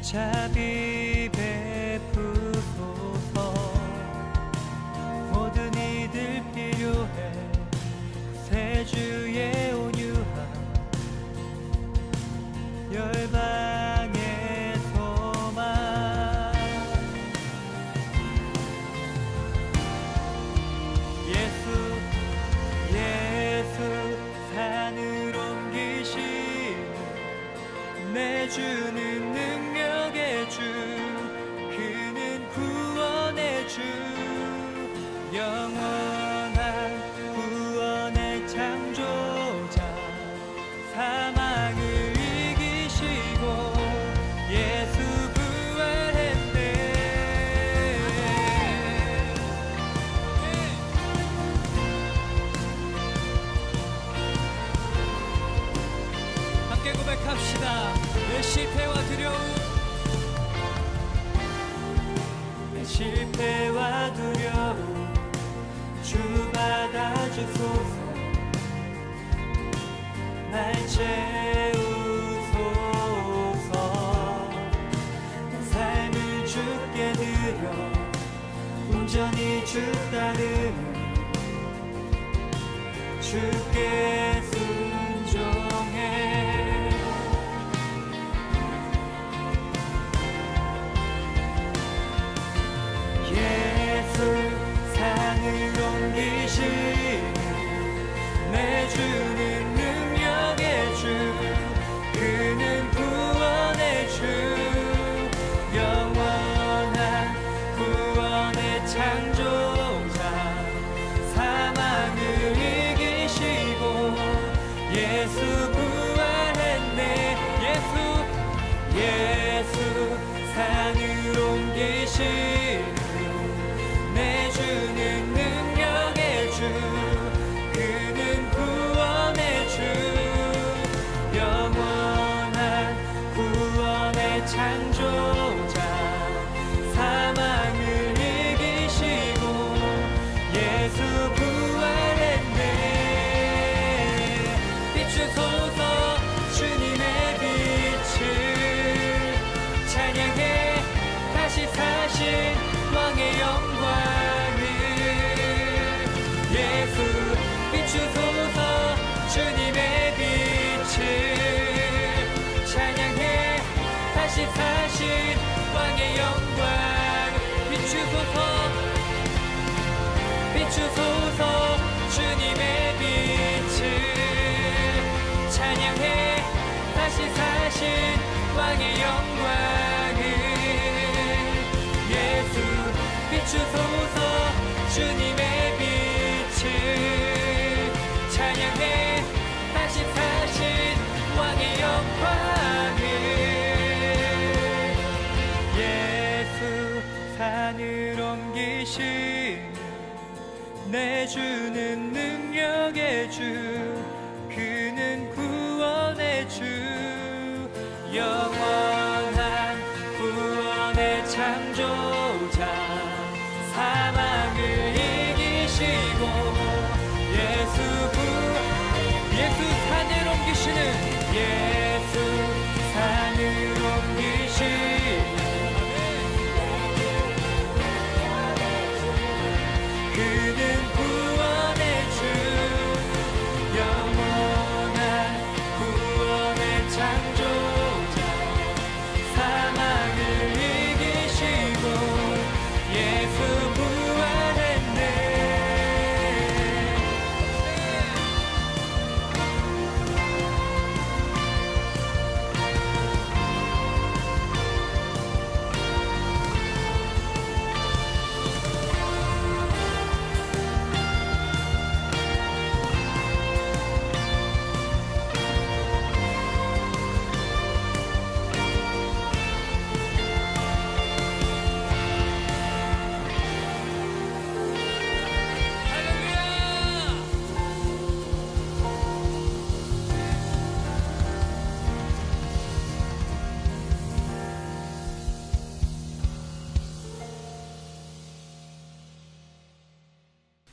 자비 베푸소서. 모든 이들 필요해 구세주의 온유함. 열방의 소망. 예수 산을 옮기신 내 주는 능력의 주. 그는 구원의 주. 영원한 구원의 창조자. 사망을 이기시고 예수 부활했네. 함께 고백합시다. 내 실패와 두려움, 내 실패와 두려움 주 받아주소서. 날 채우소서. 내 삶을 주께 드려 온전히 주 따르는 주께 순종해. 예수 산을 옮기신 내 주는 능력의 주. 그는 구원의 주. 영원한 구원의 창조자. 사망을 이기시고 예수 부활했네. 예수 산을 옮기신 내 주는 능력의 주. 그는 구원의 주. 영원한 구원의 창조자. 사망을 이기시고 예수 부활했네. 비추소서 주님의 빛을. 찬양해 다시 사신 왕의 영광을. 예수 비추소서 주님의 빛을. 찬양해 다시 사신 왕의 영광. 비추소서 주님의 빛을. 찬양해 다시 사신 왕의 영광을. 예수 비추소서 주님의 빛을. 찬양해 다시 사신 왕의 영광을. 예수 산을 옮기신 내 주는 능력의 주. 그는 구원의 주. 영원한 구원의 창조자. 사망을 이기시고 예수 산을 옮기시는. 예수 산을 옮기시는 그는 구원의 주. 영원한 구원의 창조자. 사망을 이기시고 예수 부활했네.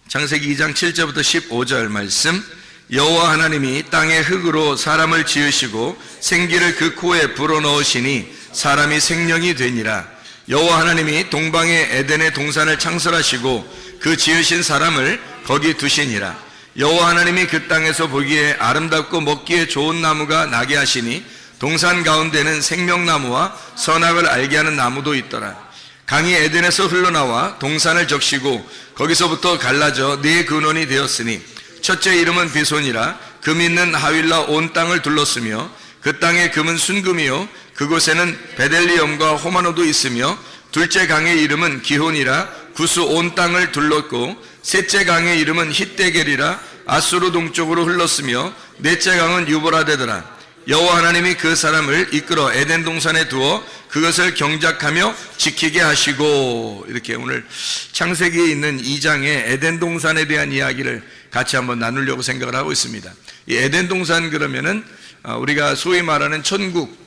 창세기 2장 7절부터 15절 말씀. 여호와 하나님이 땅의 흙으로 사람을 지으시고 생기를 그 코에 불어넣으시니 사람이 생명이 되니라. 여호와 하나님이 동방의 에덴의 동산을 창설하시고 그 지으신 사람을 거기 두시니라. 여호와 하나님이 그 땅에서 보기에 아름답고 먹기에 좋은 나무가 나게 하시니 동산 가운데는 생명나무와 선악을 알게 하는 나무도 있더라. 강이 에덴에서 흘러나와 동산을 적시고 거기서부터 갈라져 네 근원이 되었으니 첫째 이름은 비손이라. 금 있는 하윌라 온 땅을 둘렀으며 그 땅의 금은 순금이요 그곳에는 베델리엄과 호마노도 있으며 둘째 강의 이름은 기혼이라. 구스 온 땅을 둘렀고 셋째 강의 이름은 hit데겔이라. 아수르 동쪽으로 흘렀으며 넷째 강은 유보라데더라. 여호와 하나님이 그 사람을 이끌어 에덴 동산에 두어 그것을 경작하며 지키게 하시고. 이렇게 오늘 창세기에 있는 2장의 에덴 동산에 대한 이야기를 같이 한번 나누려고 생각을 하고 있습니다. 이 에덴 동산 그러면은 우리가 소위 말하는 천국,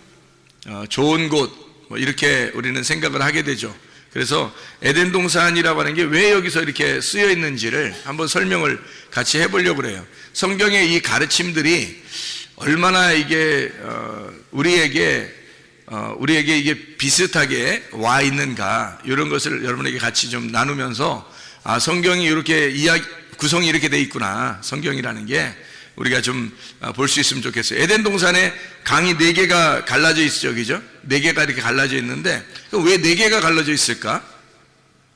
좋은 곳 뭐 이렇게 우리는 생각을 하게 되죠. 그래서 에덴 동산이라고 하는 게 왜 여기서 이렇게 쓰여 있는지를 한번 설명을 같이 해보려고 그래요. 성경의 이 가르침들이 얼마나 이게 우리에게 이게 비슷하게 와 있는가, 이런 것을 여러분에게 같이 좀 나누면서 성경이 이렇게 구성이 이렇게 돼 있구나, 성경이라는 게 우리가 좀 볼 수 있으면 좋겠어요. 에덴 동산에 강이 4개가 갈라져 있죠, 그죠? 4개가 이렇게 갈라져 있는데 왜 4개가 갈라져 있을까?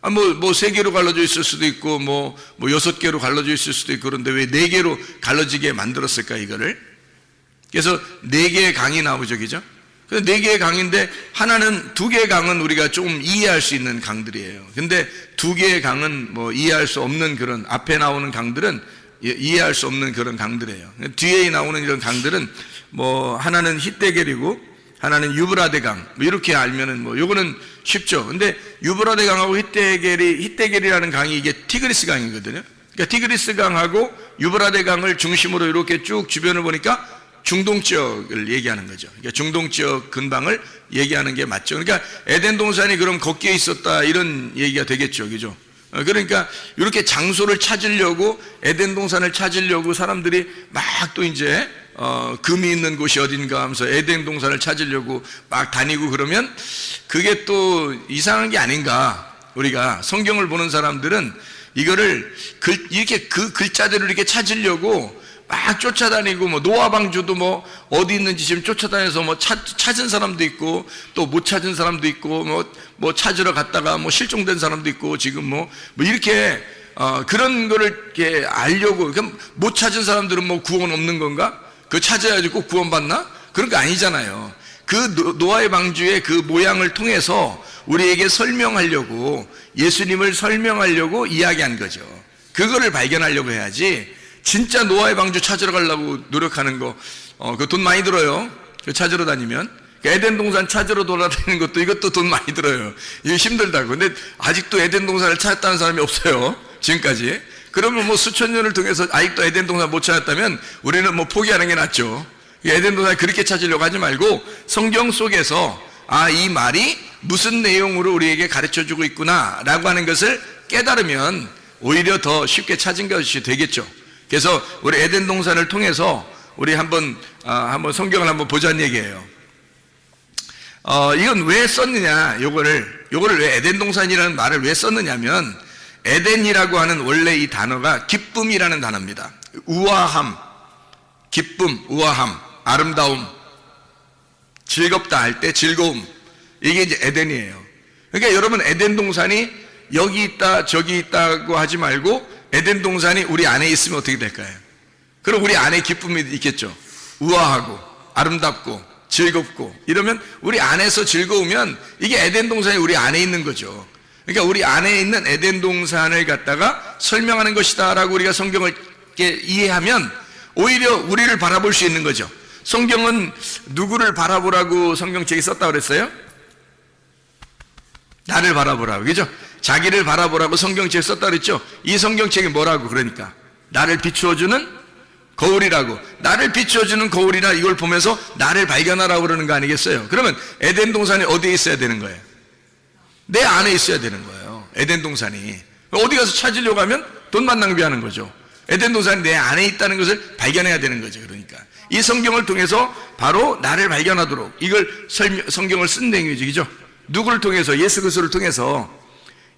뭐 3개로 갈라져 있을 수도 있고 뭐 6개로 갈라져 있을 수도 있고, 그런데 왜 4개로 갈라지게 만들었을까 이거를? 그래서 4개의 강이 나오죠, 그죠? 그래서 4개의 강인데 하나는 2개의 강은 우리가 조금 이해할 수 있는 강들이에요. 근데 2개의 강은 뭐 이해할 수 없는, 그런 앞에 나오는 강들은 이해할 수 없는 그런 강들이에요. 뒤에 나오는 이런 강들은 뭐 하나는 hit데겔이고 하나는 유브라데 강, 뭐 이렇게 알면은 뭐 요거는 쉽죠. 근데 유브라데 강하고 hit데겔이라는 강이 이게 티그리스 강이거든요. 그러니까 티그리스 강하고 유브라데 강을 중심으로 이렇게 쭉 주변을 보니까 중동 지역을 얘기하는 거죠. 그러니까 중동 지역 근방을 얘기하는 게 맞죠. 그러니까 에덴 동산이 그럼 거기에 있었다, 이런 얘기가 되겠죠, 그죠? 그러니까 이렇게 장소를 찾으려고, 에덴 동산을 찾으려고 사람들이 막 또 이제 금이 있는 곳이 어딘가 하면서 에덴 동산을 찾으려고 막 다니고, 그러면 그게 또 이상한 게 아닌가. 우리가 성경을 보는 사람들은 이거를 이렇게 그 글자대로 이렇게 찾으려고 막 쫓아다니고, 뭐 노아 방주도 뭐 어디 있는지 지금 쫓아다녀서 뭐 찾은 사람도 있고 또 못 찾은 사람도 있고, 뭐 찾으러 갔다가 뭐 실종된 사람도 있고, 지금 뭐 이렇게 그런 거를 이렇게 알려고. 그럼 못 찾은 사람들은 뭐 구원 없는 건가? 그거 찾아야지 꼭 구원 받나? 그런 거 아니잖아요. 그 노아의 방주의 그 모양을 통해서 우리에게 설명하려고, 예수님을 설명하려고 이야기한 거죠. 그거를 발견하려고 해야지, 진짜 노아의 방주 찾으러 가려고 노력하는 거, 그 돈 많이 들어요. 그 찾으러 다니면. 에덴 동산 찾으러 돌아다니는 것도, 이것도 돈 많이 들어요. 이거 힘들다고. 근데 아직도 에덴 동산을 찾았다는 사람이 없어요, 지금까지. 그러면 뭐 수천 년을 통해서 아직도 에덴 동산 못 찾았다면 우리는 뭐 포기하는 게 낫죠. 에덴 동산 그렇게 찾으려고 하지 말고 성경 속에서 이 말이 무슨 내용으로 우리에게 가르쳐주고 있구나 라고 하는 것을 깨달으면 오히려 더 쉽게 찾은 것이 되겠죠. 그래서 우리 에덴 동산을 통해서 우리 한번 성경을 한번 보자는 얘기예요. 이건 왜 썼느냐, 요거를 왜 에덴 동산이라는 말을 왜 썼느냐면, 에덴이라고 하는 원래 이 단어가 기쁨이라는 단어입니다. 우아함, 기쁨, 우아함, 아름다움, 즐겁다 할 때 즐거움, 이게 이제 에덴이에요. 그러니까 여러분, 에덴 동산이 여기 있다 저기 있다고 하지 말고 에덴 동산이 우리 안에 있으면 어떻게 될까요? 그럼 우리 안에 기쁨이 있겠죠. 우아하고 아름답고 즐겁고 이러면, 우리 안에서 즐거우면 이게 에덴 동산이 우리 안에 있는 거죠. 그러니까 우리 안에 있는 에덴 동산을 갖다가 설명하는 것이다 라고 우리가 성경을 이해하면 오히려 우리를 바라볼 수 있는 거죠. 성경은 누구를 바라보라고 성경책에 썼다고 그랬어요? 나를 바라보라고, 그죠? 자기를 바라보라고 성경책에 썼다고 그랬죠? 이 성경책이 뭐라고? 그러니까 나를 비추어주는 거울이라고. 나를 비추어주는 거울이라, 이걸 보면서 나를 발견하라고 그러는 거 아니겠어요? 그러면 에덴 동산이 어디에 있어야 되는 거예요? 내 안에 있어야 되는 거예요, 에덴 동산이. 어디 가서 찾으려고 하면 돈만 낭비하는 거죠. 에덴 동산이 내 안에 있다는 것을 발견해야 되는 거죠. 그러니까 이 성경을 통해서 바로 나를 발견하도록 이걸 성경을 쓴 내용이죠. 그죠? 누구를 통해서? 예수 그리스도를 통해서.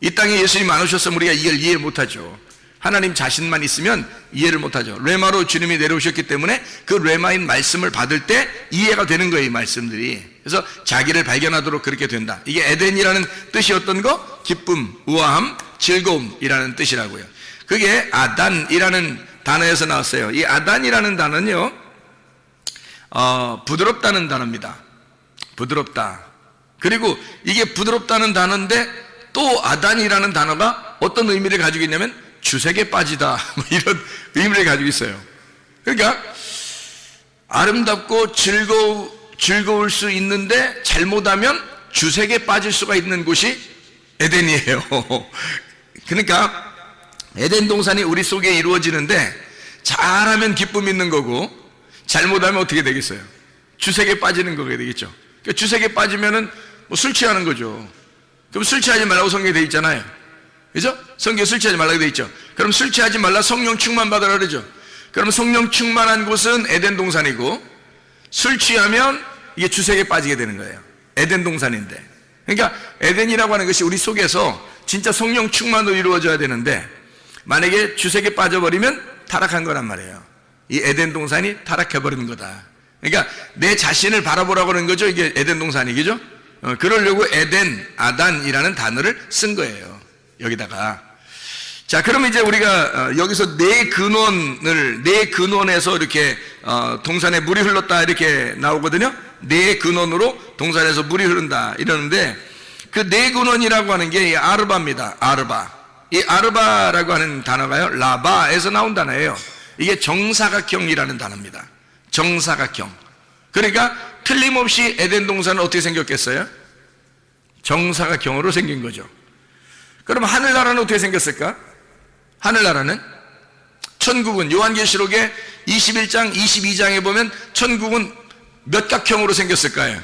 이 땅에 예수님 안 오셨으면 우리가 이걸 이해 못하죠. 하나님 자신만 있으면 이해를 못하죠. 레마로 주님이 내려오셨기 때문에 그 레마인 말씀을 받을 때 이해가 되는 거예요, 이 말씀들이. 그래서 자기를 발견하도록 그렇게 된다. 이게 에덴이라는 뜻이 어떤 거? 기쁨, 우아함, 즐거움이라는 뜻이라고요. 그게 아단이라는 단어에서 나왔어요. 이 아단이라는 단어는요, 부드럽다는 단어입니다. 부드럽다. 그리고 이게 부드럽다는 단어인데 또 아단이라는 단어가 어떤 의미를 가지고 있냐면 주색에 빠지다, 뭐 이런 의미를 가지고 있어요. 그러니까 아름답고 즐거울 수 있는데 잘못하면 주색에 빠질 수가 있는 곳이 에덴이에요. 그러니까 에덴 동산이 우리 속에 이루어지는데 잘하면 기쁨이 있는 거고 잘못하면 어떻게 되겠어요? 주색에 빠지는 거게 되겠죠. 그러니까 주색에 빠지면은 뭐 술 취하는 거죠. 그럼 술 취하지 말라고 성경에 돼 있잖아요. 그죠? 성경에 술 취하지 말라고 돼 있죠. 그럼 술 취하지 말라, 성령 충만 받으라 그러죠. 그럼 성령 충만한 곳은 에덴 동산이고 술 취하면 이게 주색에 빠지게 되는 거예요. 에덴 동산인데. 그러니까 에덴이라고 하는 것이 우리 속에서 진짜 성령 충만으로 이루어져야 되는데 만약에 주색에 빠져버리면 타락한 거란 말이에요. 이 에덴 동산이 타락해버리는 거다. 그러니까 내 자신을 바라보라고 하는 거죠. 이게 에덴 동산이죠. 그러려고 에덴, 아단이라는 단어를 쓴 거예요. 여기다가. 자, 그럼 이제 우리가 여기서 네 근원에서 이렇게 동산에 물이 흘렀다 이렇게 나오거든요. 네 근원으로 동산에서 물이 흐른다 이러는데 그 네 근원이라고 하는 게 아르바입니다. 아르바. 이 아르바라고 하는 단어가요, 라바에서 나온 단어예요. 이게 정사각형이라는 단어입니다. 정사각형. 그러니까 틀림없이 에덴 동산은 어떻게 생겼겠어요? 정사각형으로 생긴 거죠. 그럼 하늘나라는 어떻게 생겼을까? 하늘나라는 천국은 요한계시록의 21장, 22장에 보면 천국은 몇 각형으로 생겼을까요?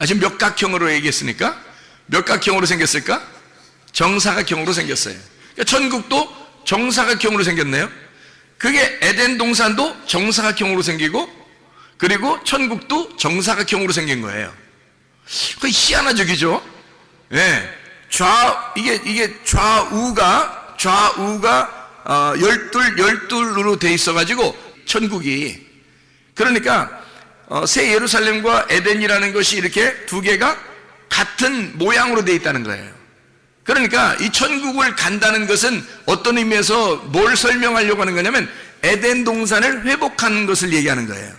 지금 몇 각형으로 얘기했으니까 몇 각형으로 생겼을까? 정사각형으로 생겼어요. 그러니까 천국도 정사각형으로 생겼네요. 그게 에덴 동산도 정사각형으로 생기고 그리고 천국도 정사각형으로 생긴 거예요. 그 희한하죠, 그죠? 예. 이게 좌우가 열둘로 돼 있어가지고 천국이 그러니까 새 예루살렘과 에덴이라는 것이 이렇게 두 개가 같은 모양으로 돼 있다는 거예요. 그러니까 이 천국을 간다는 것은 어떤 의미에서 뭘 설명하려고 하는 거냐면 에덴 동산을 회복하는 것을 얘기하는 거예요.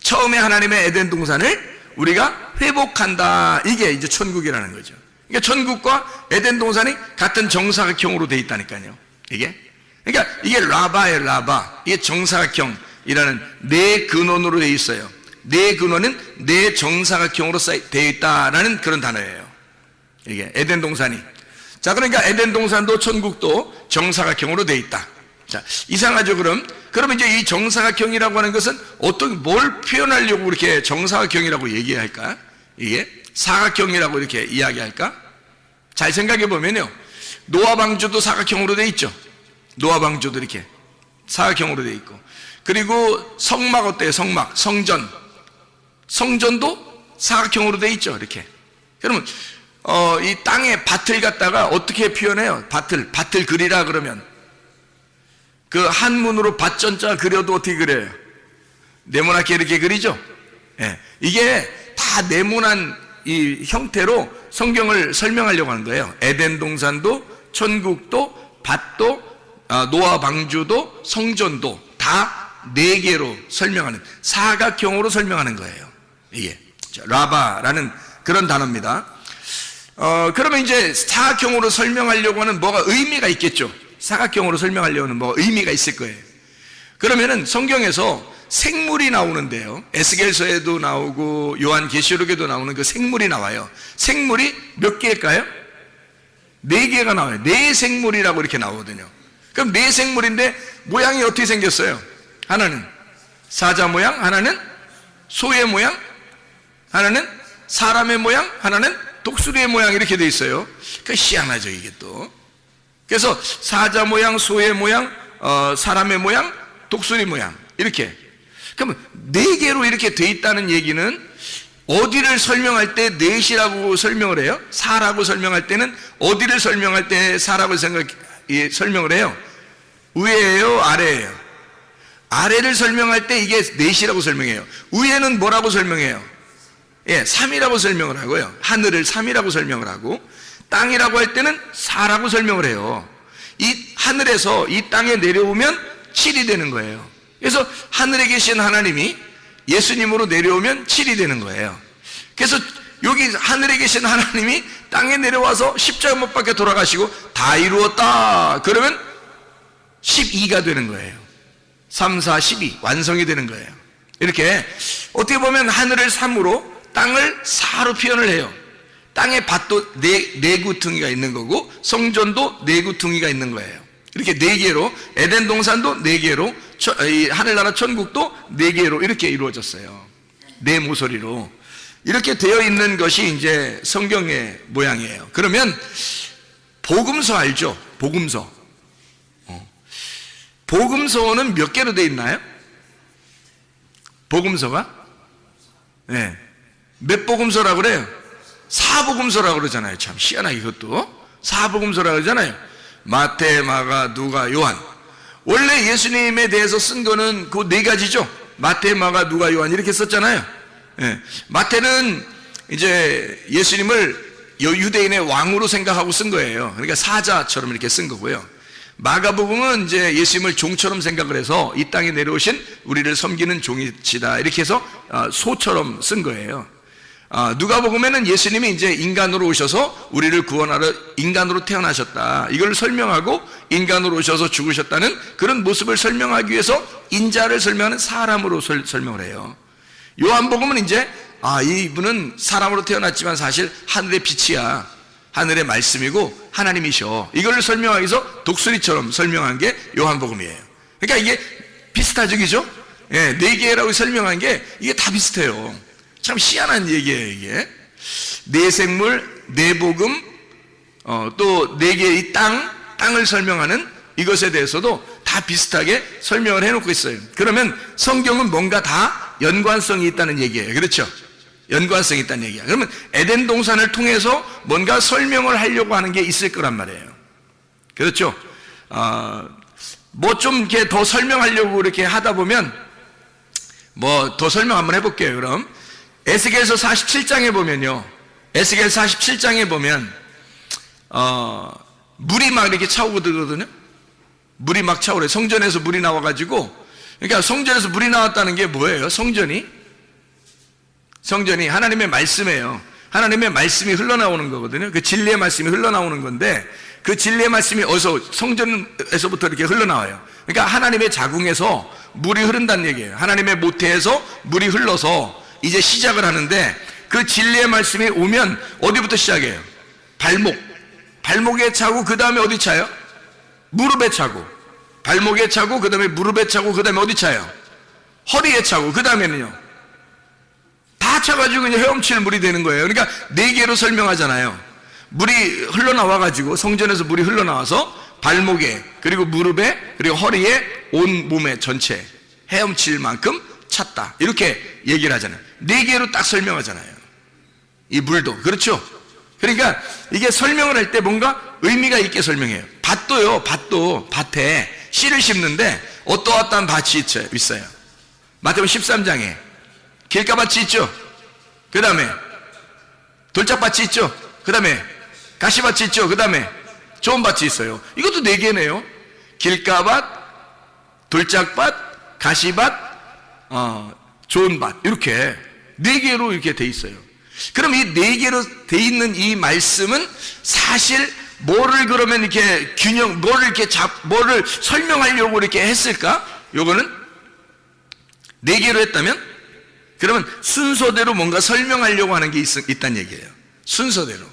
처음에 하나님의 에덴 동산을 우리가 회복한다. 이게 이제 천국이라는 거죠. 그러니까 천국과 에덴 동산이 같은 정사각형으로 돼 있다니까요. 그러니까 이게 라바예요, 라바. 이게 정사각형이라는 네 근원으로 돼 있어요. 네 근원은 네 정사각형으로 되어 있다라는 그런 단어예요. 이게 에덴 동산이. 자, 그러니까 에덴 동산도 천국도 정사각형으로 되어 있다. 자, 이상하죠, 그럼 이제 이 정사각형이라고 하는 것은 뭘 표현하려고 그렇게 정사각형이라고 얘기할까? 이게 사각형이라고 이렇게 이야기할까? 잘 생각해 보면요. 노아 방주도 사각형으로 되어 있죠. 노아 방주도 이렇게 사각형으로 되어 있고. 그리고 성막 어때요? 성막, 성전도 사각형으로 되어 있죠. 이렇게. 그러면 이 땅에 밭을 갖다가 어떻게 표현해요? 밭을 그리라 그러면 그 한문으로 밭전자 그려도 어떻게 그려요? 네모나게 이렇게 그리죠? 예. 이게 다 네모난 이 형태로 성경을 설명하려고 하는 거예요. 에덴 동산도 천국도 밭도 노아 방주도 성전도 다 네 개로 설명하는 사각형으로 설명하는 거예요. 이게 라바라는 그런 단어입니다. 그러면 이제 사각형으로 설명하려고 하는 뭐가 의미가 있겠죠. 사각형으로 설명하려고 하는 뭐가 의미가 있을 거예요. 그러면은 성경에서 생물이 나오는데요. 에스겔서에도 나오고 요한계시록에도 나오는 그 생물이 나와요. 생물이 몇 개일까요? 네 개가 나와요. 네 생물이라고 이렇게 나오거든요. 그럼 네 생물인데 모양이 어떻게 생겼어요? 하나는 사자 모양, 하나는 소의 모양, 하나는 사람의 모양, 하나는 독수리의 모양 이렇게 돼 있어요. 그 희한하죠, 이게 또. 그래서 사자 모양, 소의 모양, 사람의 모양, 독수리 모양 이렇게. 그러면 네 개로 이렇게 돼 있다는 얘기는 어디를 설명할 때 넷이라고 설명을 해요? 사라고 설명할 때는 어디를 설명할 때 사라고 설명을 해요? 위에예요? 아래예요? 아래를 설명할 때 이게 넷이라고 설명해요. 위에는 뭐라고 설명해요? 예, 3이라고 설명을 하고요. 하늘을 3이라고 설명을 하고, 땅이라고 할 때는 4라고 설명을 해요. 이 하늘에서 이 땅에 내려오면 7이 되는 거예요. 그래서 하늘에 계신 하나님이 예수님으로 내려오면 7이 되는 거예요. 그래서 여기 하늘에 계신 하나님이 땅에 내려와서 십자가 못 박혀 돌아가시고 다 이루었다 그러면 12가 되는 거예요. 3, 4, 12 완성이 되는 거예요. 이렇게 어떻게 보면 하늘을 3으로 땅을 4로 표현을 해요. 땅에 밭도 네 구퉁이가 있는 거고 성전도 네 구퉁이가 있는 거예요. 이렇게 네 개로 에덴 동산도 네 개로 하늘나라 천국도 네 개로 이렇게 이루어졌어요. 네 모서리로 이렇게 되어 있는 것이 이제 성경의 모양이에요. 그러면 복음서 알죠? 복음서. 복음서는 몇 개로 되어 있나요? 복음서가? 네. 몇 복음서라고 그래요? 사복음서라고 그러잖아요. 참 희한하게 그것도 사복음서라고 그러잖아요. 마태, 마가, 누가, 요한. 원래 예수님에 대해서 쓴 거는 그 네 가지죠. 마태, 마가, 누가, 요한 이렇게 썼잖아요. 네. 마태는 이제 예수님을 유대인의 왕으로 생각하고 쓴 거예요. 그러니까 사자처럼 이렇게 쓴 거고요. 마가복음은 이제 예수님을 종처럼 생각을 해서 이 땅에 내려오신 우리를 섬기는 종이시다 이렇게 해서 소처럼 쓴 거예요. 누가복음에는 예수님이 이제 인간으로 오셔서 우리를 구원하러 인간으로 태어나셨다 이걸 설명하고 인간으로 오셔서 죽으셨다는 그런 모습을 설명하기 위해서 인자를 설명하는 사람으로 설명을 해요. 요한복음은 이제 이분은 사람으로 태어났지만 사실 하늘의 빛이야, 하늘의 말씀이고 하나님이셔 이걸 설명하기 위해서 독수리처럼 설명한 게 요한복음이에요. 그러니까 이게 비슷하죠, 그죠? 예, 네 개라고 설명한 게 이게 다 비슷해요. 참 희한한 얘기예요. 이게 네 생물, 네 복음, 또 네 개의 땅을 설명하는 이것에 대해서도 다 비슷하게 설명을 해놓고 있어요. 그러면 성경은 뭔가 다 연관성이 있다는 얘기예요. 그렇죠? 연관성이 있다는 얘기야. 그러면 에덴 동산을 통해서 뭔가 설명을 하려고 하는 게 있을 거란 말이에요. 그렇죠? 뭐 좀 이렇게 더 설명하려고 이렇게 하다 보면 뭐 더 설명 한번 해볼게요. 그럼 에스겔서 47장에 보면요, 에스겔 47장에 보면 물이 막 이렇게 차오르거든요. 물이 막 차오르요. 성전에서 물이 나와가지고, 그러니까 성전에서 물이 나왔다는 게 뭐예요? 성전이 하나님의 말씀이에요. 하나님의 말씀이 흘러나오는 거거든요. 그 진리의 말씀이 흘러나오는 건데 그 진리의 말씀이 어디서? 성전에서부터 이렇게 흘러나와요. 그러니까 하나님의 자궁에서 물이 흐른다는 얘기예요. 하나님의 모태에서 물이 흘러서 이제 시작을 하는데 그 진리의 말씀이 오면 어디부터 시작해요? 발목에 차고 그 다음에 어디 차요? 무릎에 차고, 발목에 차고 그 다음에 무릎에 차고 그 다음에 어디 차요? 허리에 차고 그 다음에는요 다 차가지고 이제 헤엄칠 물이 되는 거예요. 그러니까 네 개로 설명하잖아요. 물이 흘러나와가지고 성전에서 물이 흘러나와서 발목에 그리고 무릎에 그리고 허리에 온 몸에 전체 헤엄칠 만큼 찼다 이렇게 얘기를 하잖아요. 네 개로 딱 설명하잖아요. 이 물도 그렇죠. 그러니까 이게 설명을 할 때 뭔가 의미가 있게 설명해요. 밭도요, 밭에 씨를 심는데 어떠한 밭이 있어요. 마태복음 13장에 길가밭이 있죠. 그 다음에 돌짝밭이 있죠. 그 다음에 가시밭이 있죠. 그 다음에 좋은 밭이 있어요. 이것도 네 개네요. 길가밭, 돌짝밭, 가시밭, 좋은 밭 이렇게 네 개로 이렇게 돼 있어요. 그럼 이 네 개로 돼 있는 이 말씀은 사실 뭐를 그러면 이렇게 뭐를 설명하려고 이렇게 했을까? 요거는 네 개로 했다면 그러면 순서대로 뭔가 설명하려고 하는 게 있다는 얘기예요. 순서대로.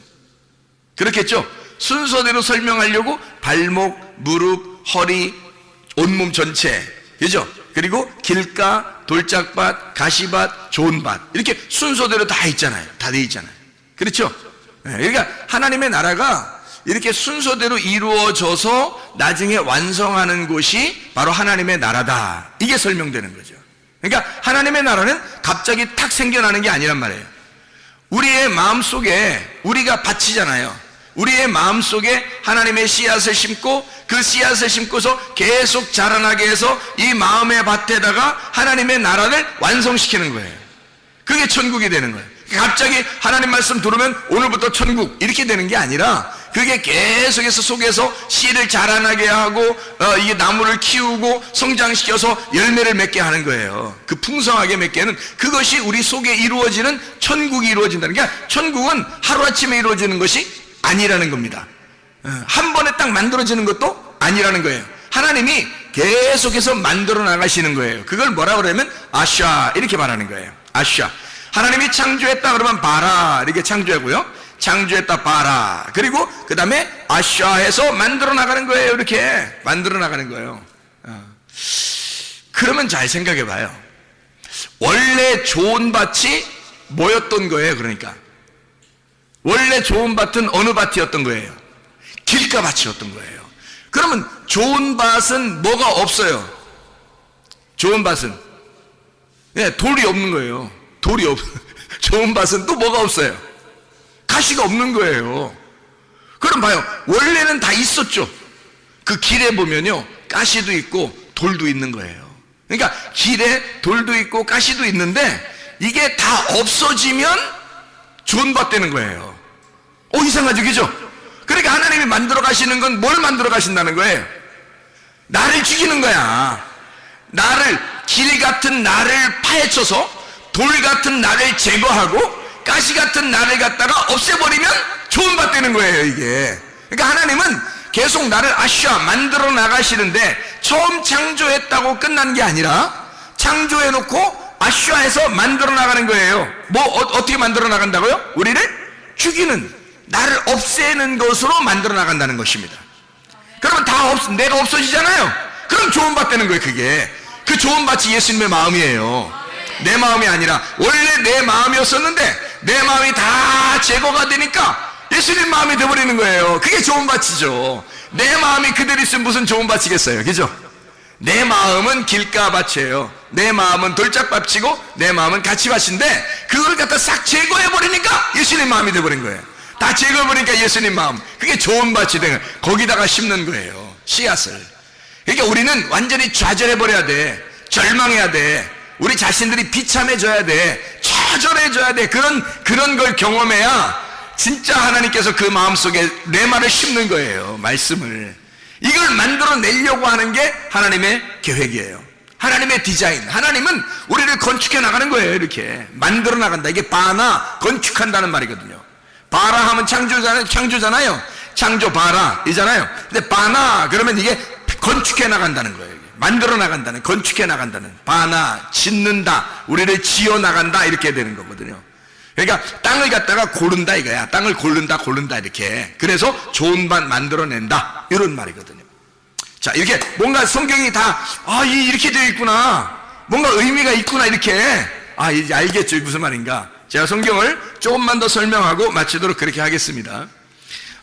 그렇겠죠? 순서대로 설명하려고 발목, 무릎, 허리, 온몸 전체, 그죠? 그리고 길가, 돌짝밭, 가시밭, 좋은 밭 이렇게 순서대로 다 있잖아요. 다 돼 있잖아요. 그렇죠? 그러니까 하나님의 나라가 이렇게 순서대로 이루어져서 나중에 완성하는 곳이 바로 하나님의 나라다. 이게 설명되는 거죠. 그러니까 하나님의 나라는 갑자기 탁 생겨나는 게 아니란 말이에요. 우리의 마음속에 우리가 밭이잖아요. 우리의 마음속에 하나님의 씨앗을 심고 그 씨앗을 심고서 계속 자라나게 해서 이 마음의 밭에다가 하나님의 나라를 완성시키는 거예요. 그게 천국이 되는 거예요. 갑자기 하나님 말씀 들으면 오늘부터 천국 이렇게 되는 게 아니라 그게 계속해서 속에서 씨를 자라나게 하고 이게 나무를 키우고 성장시켜서 열매를 맺게 하는 거예요. 그 풍성하게 맺게 하는 그것이 우리 속에 이루어지는 천국이 이루어진다는 게 천국은 하루아침에 이루어지는 것이 아니라는 겁니다. 한 번에 딱 만들어지는 것도 아니라는 거예요. 하나님이 계속해서 만들어 나가시는 거예요. 그걸 뭐라 그러면 아샤 이렇게 말하는 거예요. 아샤. 하나님이 창조했다 그러면 바라 이렇게 창조하고요. 창조했다 바라. 그리고 그 다음에 아샤해서 만들어 나가는 거예요. 이렇게 만들어 나가는 거예요. 그러면 잘 생각해 봐요. 원래 좋은 밭이 뭐였던 거예요? 그러니까 원래 좋은 밭은 어느 밭이었던 거예요? 길가밭이었던 거예요. 그러면 좋은 밭은 뭐가 없어요? 좋은 밭은 돌이 없는 거예요. 돌이 없. 좋은 밭은 또 뭐가 없어요? 가시가 없는 거예요. 그럼 봐요. 원래는 다 있었죠. 그 길에 보면요, 가시도 있고 돌도 있는 거예요. 그러니까 길에 돌도 있고 가시도 있는데 이게 다 없어지면 좋은 밭 되는 거예요. 이상하죠, 그죠? 그러니까 하나님이 만들어 가시는 건 뭘 만들어 가신다는 거예요? 나를 죽이는 거야. 나를, 길 같은 나를 파헤쳐서 돌 같은 나를 제거하고 가시 같은 나를 갖다가 없애버리면 좋은 밭 되는 거예요, 이게. 그러니까 하나님은 계속 나를 아샤 만들어 나가시는데 처음 창조했다고 끝난 게 아니라 창조해놓고 아샤해서 만들어 나가는 거예요. 어떻게 만들어 나간다고요? 우리를 죽이는, 나를 없애는 것으로 만들어 나간다는 것입니다. 그러면 내가 없어지잖아요. 그럼 좋은 밭 되는 거예요, 그게. 그 좋은 밭이 예수님의 마음이에요. 내 마음이 아니라 원래 내 마음이었었는데 내 마음이 다 제거가 되니까 예수님 마음이 되어버리는 거예요. 그게 좋은 밭이죠. 내 마음이 그대로 있으면 무슨 좋은 밭이겠어요, 그죠? 내 마음은 길가밭이에요. 내 마음은 돌짝밭이고 내 마음은 가치밭인데 그걸 갖다 싹 제거해버리니까 예수님 마음이 되어버린 거예요. 다 제거해버리니까 예수님 마음, 그게 좋은 밭이 되는 거예요. 거기다가 심는 거예요, 씨앗을. 그러니까 우리는 완전히 좌절해버려야 돼. 절망해야 돼. 우리 자신들이 비참해져야 돼. 처절해져야 돼. 그런 걸 경험해야 진짜 하나님께서 그 마음속에 레마를 심는 거예요, 말씀을. 이걸 만들어내려고 하는 게 하나님의 계획이에요. 하나님의 디자인. 하나님은 우리를 건축해 나가는 거예요. 이렇게 만들어 나간다. 이게 바나, 건축한다는 말이거든요. 바라 하면 창조잖아요. 창조 바라 이잖아요. 근데 바나 그러면 이게 건축해 나간다는 거예요. 만들어 나간다는, 건축해 나간다는, 바나, 짓는다, 우리를 지어 나간다, 이렇게 되는 거거든요. 그러니까 땅을 갖다가 고른다 이거야. 땅을 고른다 이렇게. 그래서 좋은 밭 만들어낸다, 이런 말이거든요. 자, 이렇게 뭔가 성경이 다 이렇게 되어 있구나, 뭔가 의미가 있구나, 이렇게 이제 알겠죠, 무슨 말인가. 제가 성경을 조금만 더 설명하고 마치도록 그렇게 하겠습니다.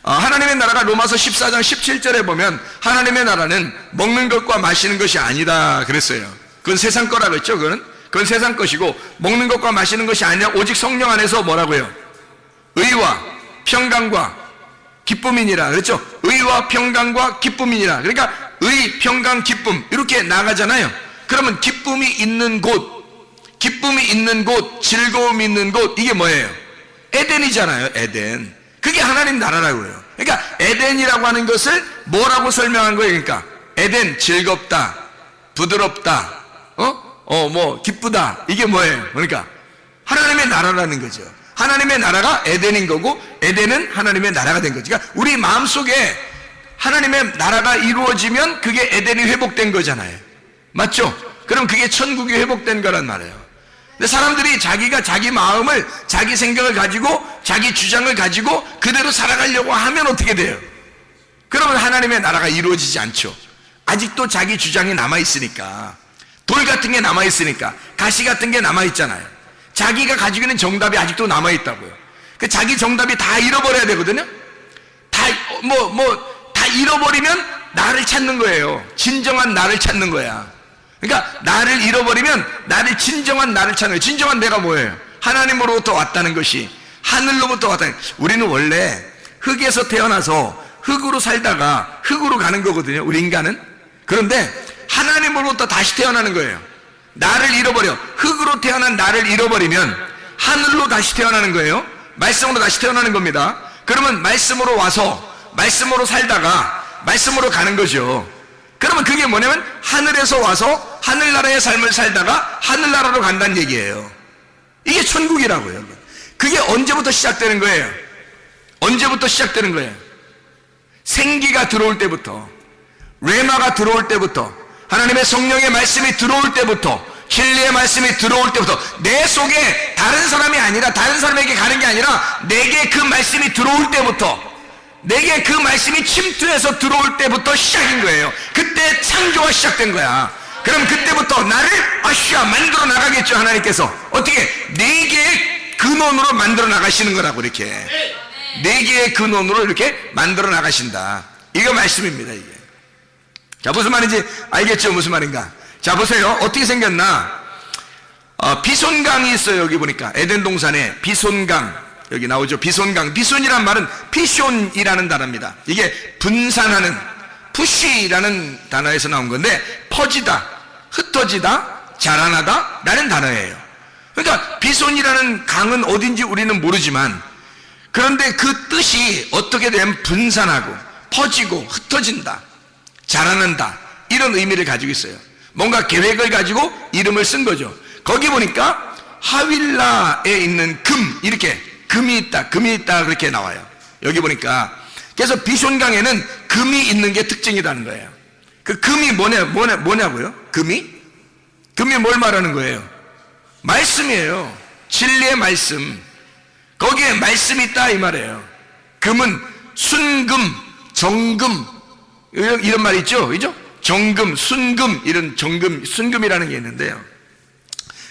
하나님의 나라가 로마서 14장 17절에 보면 하나님의 나라는 먹는 것과 마시는 것이 아니다 그랬어요. 그건 세상 거라 그랬죠. 그건 세상 것이고 먹는 것과 마시는 것이 아니라 오직 성령 안에서 뭐라고요? 의와 평강과 기쁨이니라 그랬죠. 의와 평강과 기쁨이니라. 그러니까 의, 평강, 기쁨 이렇게 나가잖아요. 그러면 기쁨이 있는 곳, 즐거움이 있는 곳, 이게 뭐예요? 에덴이잖아요. 에덴. 그게 하나님 나라라고요. 그러니까 에덴이라고 하는 것을 뭐라고 설명한 거예요? 그러니까 에덴, 즐겁다, 부드럽다, 기쁘다, 이게 뭐예요? 그러니까 하나님의 나라라는 거죠. 하나님의 나라가 에덴인 거고 에덴은 하나님의 나라가 된 거죠. 그러니까 우리 마음속에 하나님의 나라가 이루어지면 그게 에덴이 회복된 거잖아요. 맞죠? 그럼 그게 천국이 회복된 거란 말이에요. 근데 사람들이 자기가 자기 마음을, 자기 생각을 가지고, 자기 주장을 가지고 그대로 살아가려고 하면 어떻게 돼요? 그러면 하나님의 나라가 이루어지지 않죠. 아직도 자기 주장이 남아있으니까, 돌 같은 게 남아있으니까, 가시 같은 게 남아있잖아요. 자기가 가지고 있는 정답이 아직도 남아있다고요. 그 자기 정답이 다 잃어버려야 되거든요. 다 잃어버리면 나를 찾는 거예요. 진정한 나를 찾는 거야. 그러니까 나를 잃어버리면 나를 진정한 나를 찾는 거예요. 진정한 내가 뭐예요? 하나님으로부터 왔다는 것이, 하늘로부터 왔다는. 우리는 원래 흙에서 태어나서 흙으로 살다가 흙으로 가는 거거든요, 우리 인간은. 그런데 하나님으로부터 다시 태어나는 거예요. 나를 잃어버려, 흙으로 태어난 나를 잃어버리면 하늘로 다시 태어나는 거예요. 말씀으로 다시 태어나는 겁니다. 그러면 말씀으로 와서 말씀으로 살다가 말씀으로 가는 거죠. 그러면 그게 뭐냐면 하늘에서 와서 하늘나라의 삶을 살다가 하늘나라로 간다는 얘기예요. 이게 천국이라고요. 그게 언제부터 시작되는 거예요? 언제부터 시작되는 거예요? 생기가 들어올 때부터, 레마가 들어올 때부터, 하나님의 성령의 말씀이 들어올 때부터, 진리의 말씀이 들어올 때부터, 내 속에 다른 사람이 아니라 다른 사람에게 가는 게 아니라 내게 그 말씀이 들어올 때부터, 내게 그 말씀이 침투해서 들어올 때부터 시작인 거예요. 그때 창조가 시작된 거야. 그럼 그때부터 나를 만들어 나가겠죠. 하나님께서 어떻게? 네 개의 근원으로 만들어 나가시는 거라고. 이렇게 네 개의 근원으로 이렇게 만들어 나가신다. 이거 말씀입니다. 이게. 자, 무슨 말인지 알겠죠? 무슨 말인가? 자, 보세요. 어떻게 생겼나? 비손강이 있어요. 여기 보니까 에덴 동산에 비손강, 여기 나오죠. 비손강. 비손이란 말은 피숑이라는 단어입니다. 이게 분산하는, 푸쉬라는 단어에서 나온 건데, 퍼지다, 흩어지다, 자라나다 라는 단어예요. 그러니까 비손이라는 강은 어딘지 우리는 모르지만, 그런데 그 뜻이 어떻게 되면 분산하고 퍼지고 흩어진다, 자라난다, 이런 의미를 가지고 있어요. 뭔가 계획을 가지고 이름을 쓴 거죠. 거기 보니까 하윌라에 있는 금, 이렇게 금이 있다 그렇게 나와요. 여기 보니까. 그래서 비손강에는 금이 있는 게 특징이라는 거예요. 그 금이 뭐냐고요? 금이 뭘 말하는 거예요? 말씀이에요. 진리의 말씀. 거기에 말씀이 있다 이 말이에요. 금은 순금, 정금, 이런 말 있죠? 그죠? 정금, 순금, 이런 정금, 순금이라는 게 있는데요.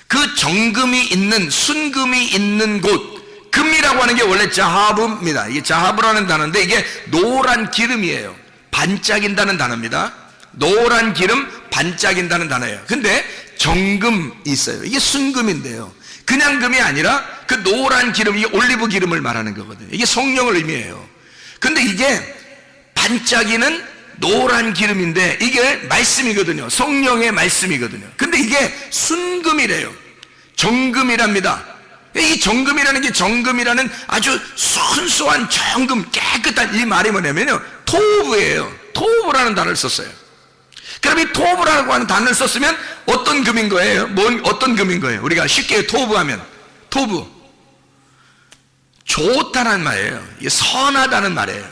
그 정금이 있는, 순금이 있는 곳, 금이라고 하는 게 원래 자하브입니다. 이게 자하브라는 단어인데 이게 노란 기름이에요. 반짝인다는 단어입니다. 노란 기름, 반짝인다는 단어예요. 근데 정금이 있어요. 이게 순금인데요. 그냥 금이 아니라 그 노란 기름, 이게 올리브 기름을 말하는 거거든요. 이게 성령을 의미해요. 근데 이게 반짝이는 노란 기름인데 이게 말씀이거든요. 성령의 말씀이거든요. 근데 이게 순금이래요. 정금이랍니다. 이 정금이라는 게, 정금이라는 아주 순수한 정금, 깨끗한, 이 말이 뭐냐면요, 토브예요. 토브라는 단어를 썼어요. 그럼 이 토브라고 하는 단어를 썼으면 어떤 금인 거예요? 어떤 금인 거예요? 우리가 쉽게 토브하면, 토브, 좋다는 말이에요. 이게 선하다는 말이에요.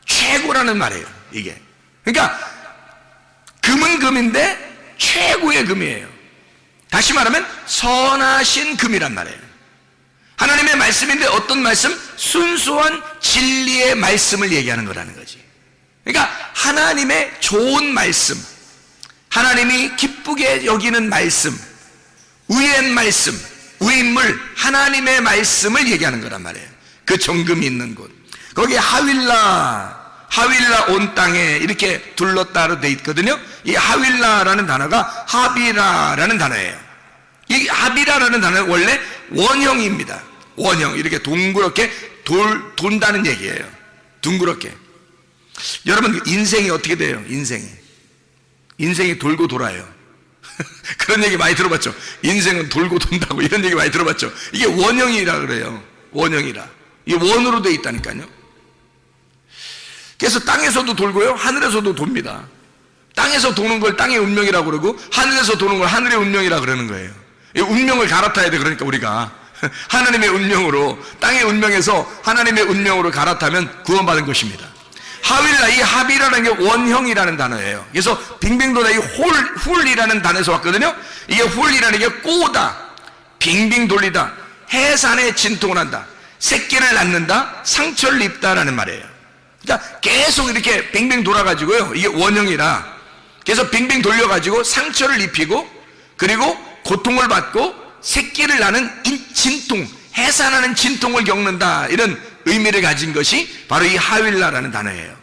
최고라는 말이에요. 이게. 그러니까 금은 금인데 최고의 금이에요. 다시 말하면 선하신 금이란 말이에요. 하나님의 말씀인데 어떤 말씀? 순수한 진리의 말씀을 얘기하는 거라는 거지. 그러니까 하나님의 좋은 말씀, 하나님이 기쁘게 여기는 말씀, 의의 말씀, 의인물, 하나님의 말씀을 얘기하는 거란 말이에요. 그 정금이 있는 곳. 거기 하윌라 온 땅에 이렇게 둘렀다로 돼 있거든요. 이 하윌라라는 단어가 하비라라는 단어예요. 이 하비라라는 단어는 원래 원형입니다. 원형, 이렇게 동그랗게 돈다는 얘기예요. 둥그렇게. 여러분, 인생이 어떻게 돼요? 인생이 돌고 돌아요. 그런 얘기 많이 들어봤죠. 인생은 돌고 돈다고, 이런 얘기 많이 들어봤죠. 이게 원형이라 그래요. 원형이라. 이게 원으로 돼 있다니까요. 그래서 땅에서도 돌고요, 하늘에서도 돕니다. 땅에서 도는 걸 땅의 운명이라고 그러고, 하늘에서 도는 걸 하늘의 운명이라고 그러는 거예요. 이 운명을 갈아타야 돼. 그러니까 우리가 하나님의 운명으로, 땅의 운명에서 하나님의 운명으로 갈아타면 구원받은 것입니다. 하윌라, 이 하비라는 게 원형이라는 단어예요. 그래서 빙빙 도다, 이 훌이라는 단어에서 왔거든요. 이게 훌이라는 게 꼬다, 빙빙 돌리다, 해산에 진통을 한다, 새끼를 낳는다, 상처를 입다라는 말이에요. 그러니까 계속 이렇게 빙빙 돌아가지고요, 이게 원형이라, 그래서 빙빙 돌려가지고 상처를 입히고, 그리고 고통을 받고 새끼를 낳는 진통, 해산하는 진통을 겪는다, 이런 의미를 가진 것이 바로 이 하윌라라는 단어예요.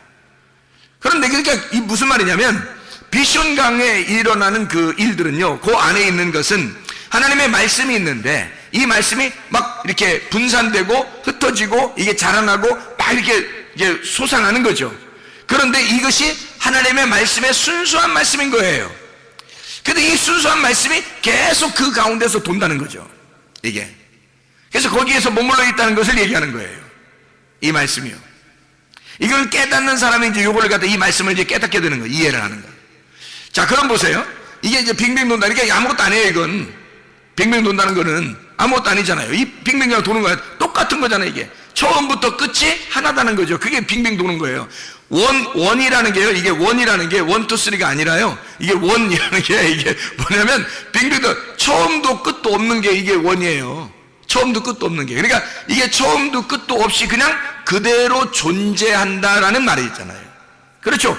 그런데 그러니까 이 무슨 말이냐면, 비숑강에 일어나는 그 일들은요, 그 안에 있는 것은 하나님의 말씀이 있는데 이 말씀이 막 이렇게 분산되고 흩어지고 이게 자라나고 막 이렇게 이제 솟아나는 거죠. 그런데 이것이 하나님의 말씀의 순수한 말씀인 거예요. 근데 이 순수한 말씀이 계속 그 가운데서 돈다는 거죠. 이게. 그래서 거기에서 머물러 있다는 것을 얘기하는 거예요. 이 말씀이요. 이걸 깨닫는 사람이 이제 요거를 갖다 이 말씀을 이제 깨닫게 되는 거예요. 이해를 하는 거예요. 자, 그럼 보세요. 이게 이제 빙빙 돈다니까 아무것도 아니에요, 이건. 빙빙 돈다는 거는 아무것도 아니잖아요. 이 빙빙 도는 거야. 똑같은 거잖아요, 이게. 처음부터 끝이 하나다는 거죠. 그게 빙빙 도는 거예요. 원이라는 게요, 이게 원이라는 게 1, 2, 3가 아니라요. 이게 원이라는 게 이게 뭐냐면 빙빙도 처음도 끝도 없는 게 이게 원이에요. 처음도 끝도 없는 게. 그러니까 이게 처음도 끝도 없이 그냥 그대로 존재한다라는 말이 있잖아요. 그렇죠?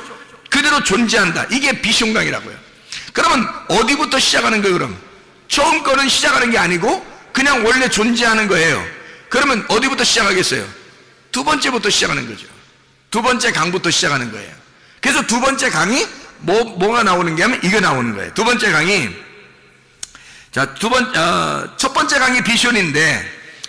그대로 존재한다. 이게 비숑강이라고요. 그러면 어디부터 시작하는 거예요, 그럼? 처음 거는 시작하는 게 아니고 그냥 원래 존재하는 거예요. 그러면 어디부터 시작하겠어요? 두 번째부터 시작하는 거죠. 두 번째 강부터 시작하는 거예요. 그래서 두 번째 강이 뭐가 나오는 게 하면 이거 나오는 거예요. 두 번째 강이, 자, 첫 번째 강이 비숑인데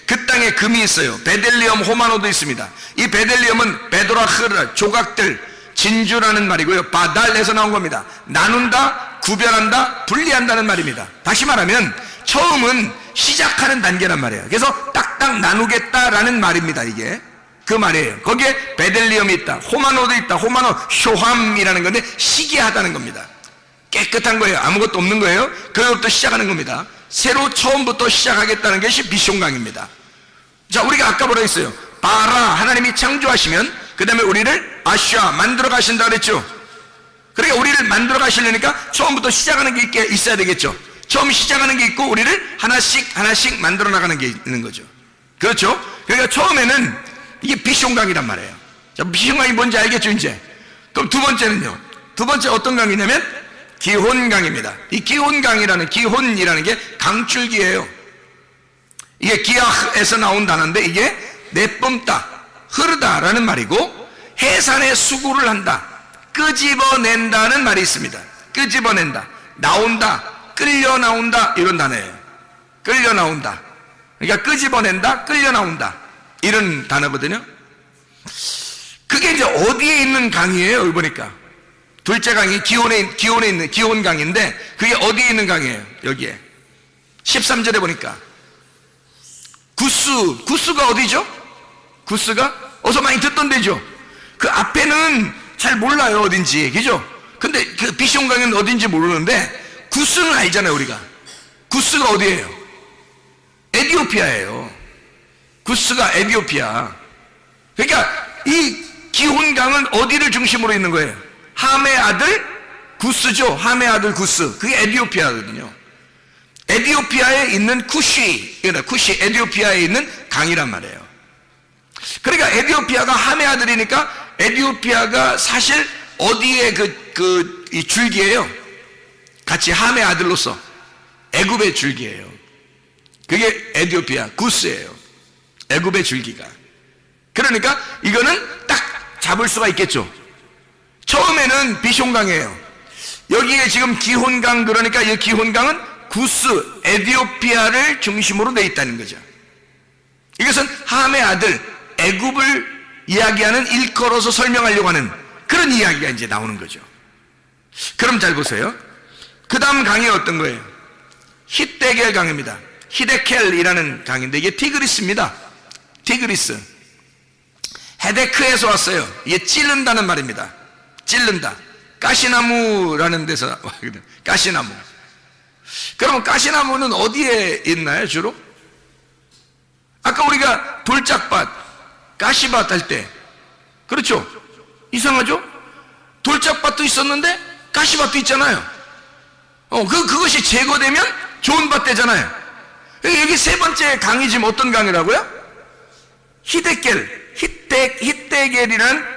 그 땅에 금이 있어요. 베델리엄, 호마노도 있습니다. 이 베델리엄은 베도라흐라, 조각들, 진주라는 말이고요. 바달에서 나온 겁니다. 나눈다, 구별한다, 분리한다는 말입니다. 다시 말하면 처음은 시작하는 단계란 말이에요. 그래서 딱딱 나누겠다라는 말입니다. 이게 그 말이에요. 거기에 베델리엄이 있다, 호마노도 있다. 호마노, 쇼함이라는 건데 시기하다는 겁니다. 깨끗한 거예요. 아무것도 없는 거예요. 그것부터 시작하는 겁니다. 새로 처음부터 시작하겠다는 것이 비숑강입니다. 자, 우리가 아까 뭐라 했어요? 바라, 하나님이 창조하시면 그 다음에 우리를 아샤, 만들어 가신다 그랬죠. 그러니까 우리를 만들어 가시려니까 처음부터 시작하는 게 있어야 되겠죠. 처음 시작하는 게 있고 우리를 하나씩 만들어 나가는 게 있는 거죠. 그렇죠? 그러니까 처음에는 이게 비숑강이란 말이에요. 자, 비숑강이 뭔지 알겠죠, 이제? 그럼 두 번째는요. 두 번째 어떤 강이냐면 기혼강입니다. 이 기혼강이라는, 기혼이라는 게 강줄기예요. 이게 기아흐에서 나온 단어인데 이게 내뿜다, 흐르다라는 말이고 해산의 수구를 한다, 끄집어낸다는 말이 있습니다. 끄집어낸다, 나온다, 끌려 나온다, 이런 단어예요. 끌려 나온다. 그러니까 끄집어낸다, 끌려 나온다, 이런 단어거든요. 그게 이제 어디에 있는 강이에요? 여기 보니까 둘째 강이 기온에 있는 기온강인데 그게 어디에 있는 강이에요? 여기에 13절에 보니까 구스가 어디죠? 구스가 어서 많이 듣던 데죠. 그 앞에는 잘 몰라요, 어딘지. 그죠? 근데 그 비숑강은 어딘지 모르는데 구스는 알잖아요, 우리가. 구스가 어디예요? 에티오피아예요. 구스가 에티오피아. 그러니까 이 기혼강은 어디를 중심으로 있는 거예요? 함의 아들 구스죠. 함의 아들 구스. 그게 에티오피아거든요. 에티오피아에 있는 쿠시, 에티오피아에 있는 강이란 말이에요. 그러니까 에티오피아가 함의 아들이니까 에티오피아가 사실 어디에 이 줄기예요? 같이 함의 아들로서 애굽의 줄기예요. 그게 에티오피아 구스예요. 애굽의 줄기가. 그러니까 이거는 딱 잡을 수가 있겠죠. 처음에는 비숑강이에요. 여기에 지금 기혼강, 그러니까 이 기혼강은 구스, 에티오피아를 중심으로 돼 있다는 거죠. 이것은 함의 아들 애굽을 이야기하는, 일컬어서 설명하려고 하는 그런 이야기가 이제 나오는 거죠. 그럼 잘 보세요. 그 다음 강이 어떤 거예요? 히데겔 강입니다. 히데켈이라는 강인데 이게 티그리스입니다. 티그리스. 헤데크에서 왔어요. 이게 찌른다는 말입니다. 찌른다. 가시나무라는 데서 왔거든요. 가시나무. 그러면 가시나무는 어디에 있나요, 주로? 아까 우리가 돌짝밭, 가시밭 할 때, 그렇죠? 이상하죠? 돌짝밭도 있었는데 가시밭도 있잖아요. 그것이 제거되면 좋은 밭 되잖아요. 여기 세 번째 강이 지금 어떤 강이라고요?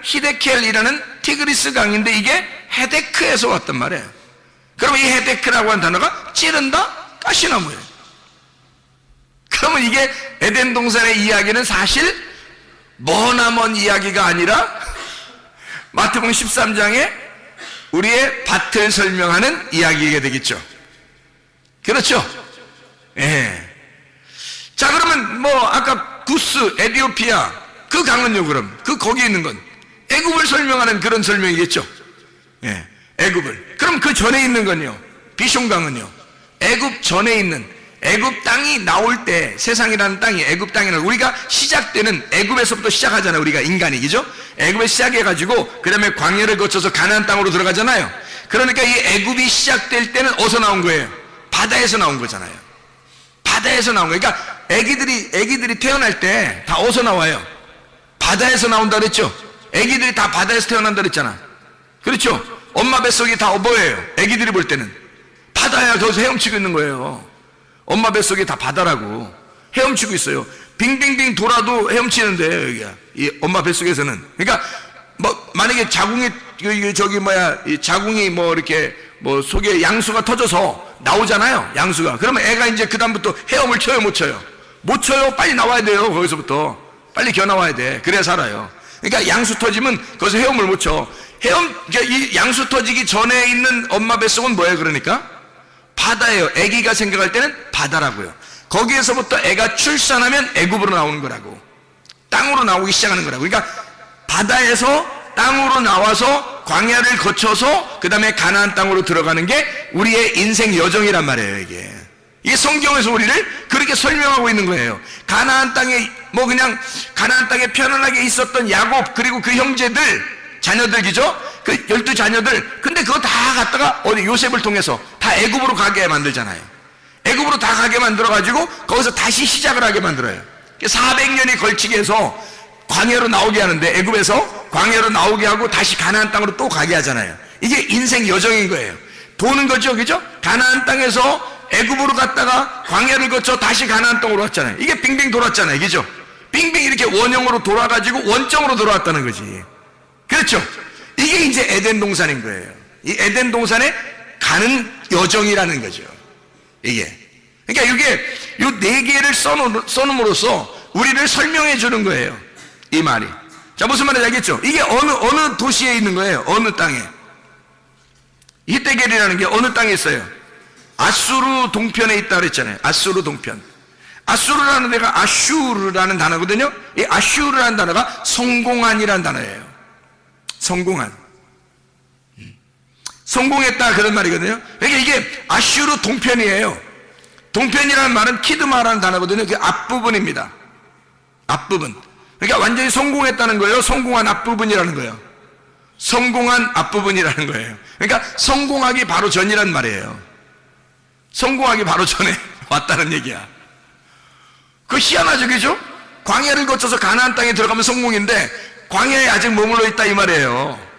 히데켈이라는 티그리스 강인데 이게 헤데크에서 왔단 말이에요. 그러면 이 헤데크라고 하는 단어가 찌른다, 가시나무예요. 그러면 이게 에덴 동산의 이야기는 사실 머나먼 이야기가 아니라 마태복음 13장에 우리의 밭을 설명하는 이야기가 되겠죠. 그렇죠? 예. 자, 그러면 뭐 아까 구스, 에티오피아 그 강은요, 그럼 그 거기에 있는 건 애굽을 설명하는 그런 설명이겠죠. 예. 애굽을. 그럼 그 전에 있는 건요, 비숑강은요, 애굽 전에 있는 애굽 땅이 나올 때, 세상이라는 땅이 애굽 땅이라는, 우리가 시작되는 애굽에서부터 시작하잖아요. 우리가 인간이, 그죠? 애굽에 시작해가지고 그 다음에 광야를 거쳐서 가나안 땅으로 들어가잖아요. 그러니까 이 애굽이 시작될 때는 어디서 나온 거예요? 바다에서 나온 거잖아요. 바다에서 나온 거예요. 그러니까 애기들이 태어날 때 다 어디서 나와요? 바다에서 나온다 그랬죠? 애기들이 다 바다에서 태어난다 그랬잖아. 그렇죠? 엄마 뱃속이 다 뭐예요? 애기들이 볼 때는 바다야. 거기서 헤엄치고 있는 거예요. 엄마 뱃속이 다 바다라고 헤엄치고 있어요. 빙빙빙 돌아도 헤엄치는데 여기가 이 엄마 뱃속에서는. 그러니까 뭐 만약에 자궁이 이 자궁이 뭐 이렇게 뭐 속에 양수가 터져서 나오잖아요. 양수가. 그러면 애가 이제 그 다음부터 헤엄을 쳐요, 못 쳐요? 못 쳐요. 빨리 나와야 돼요. 거기서부터 빨리 기어 나와야 돼. 그래야 살아요. 그러니까 양수 터지면 거기서 헤엄을 못 쳐. 이 양수 터지기 전에 있는 엄마 뱃속은 뭐예요? 그러니까 바다예요. 아기가 생각할 때는 바다라고요. 거기에서부터 애가 출산하면 애굽으로 나오는 거라고, 땅으로 나오기 시작하는 거라고. 그러니까 바다에서 땅으로 나와서 광야를 거쳐서 그 다음에 가나안 땅으로 들어가는 게 우리의 인생 여정이란 말이에요. 이게 성경에서 우리를 그렇게 설명하고 있는 거예요. 가나안 땅에 뭐 그냥 가나안 땅에 편안하게 있었던 야곱, 그리고 그 형제들 자녀들이죠. 그 12자녀들. 근데 그거 다 갖다가 어디 요셉을 통해서 다 애굽으로 가게 만들잖아요. 애굽으로 다 가게 만들어 가지고 거기서 다시 시작을 하게 만들어요. 400년이 걸치게 해서 광야로 나오게 하는데, 애굽에서 광야로 나오게 하고 다시 가나안 땅으로 또 가게 하잖아요. 이게 인생 여정인 거예요. 도는 거죠, 그죠? 가나안 땅에서 애굽으로 갔다가 광야를 거쳐 다시 가나안 땅으로 왔잖아요. 이게 빙빙 돌았잖아요, 그죠? 빙빙 이렇게 원형으로 돌아가지고 원점으로 돌아왔다는 거지. 그렇죠? 이게 이제 에덴 동산인 거예요. 이 에덴 동산에 가는 여정이라는 거죠. 이게. 그러니까 이게 요 네 개를 써놓음으로써 우리를 설명해 주는 거예요. 이 말이. 자, 무슨 말인지 알겠죠? 이게 어느 도시에 있는 거예요? 어느 땅에? 히데겔이라는 게 어느 땅에 있어요? 아수르 동편에 있다 그랬잖아요. 아수르 동편. 아수르라는 데가 아슈르라는 단어거든요. 이 아슈르라는 단어가 성공한이라는 단어예요. 성공한. 성공했다 그런 말이거든요. 그러니까 이게 아슈르 동편이에요. 동편이라는 말은 키드마라는 단어거든요. 그 앞부분입니다. 앞부분. 그러니까 완전히 성공했다는 거예요. 성공한 앞부분이라는 거예요. 성공한 앞부분이라는 거예요. 그러니까 성공하기 바로 전이란 말이에요. 성공하기 바로 전에 왔다는 얘기야. 그거 희한하죠, 그죠? 광야를 거쳐서 가나안 땅에 들어가면 성공인데 광야에 아직 머물러 있다 이 말이에요.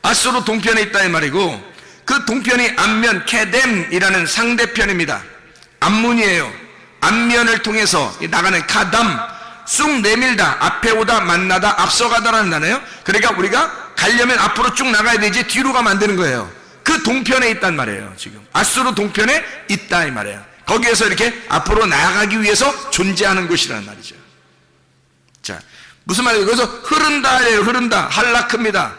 아수르 동편에 있다 이 말이고, 그 동편이 암면 케뎀이라는 상대편입니다. 암문이에요. 암면을 통해서 나가는 카담, 쑥 내밀다, 앞에 오다, 만나다, 앞서가다라는 단어예요. 그러니까 우리가 가려면 앞으로 쭉 나가야 되지 뒤로 가면 안 되는 거예요. 그 동편에 있단 말이에요. 지금 아수르 동편에 있다 이 말이에요. 거기에서 이렇게 앞으로 나아가기 위해서 존재하는 곳이라는 말이죠. 자, 무슨 말이에요? 그래서 흐른다예요. 흐른다. 할라크입니다.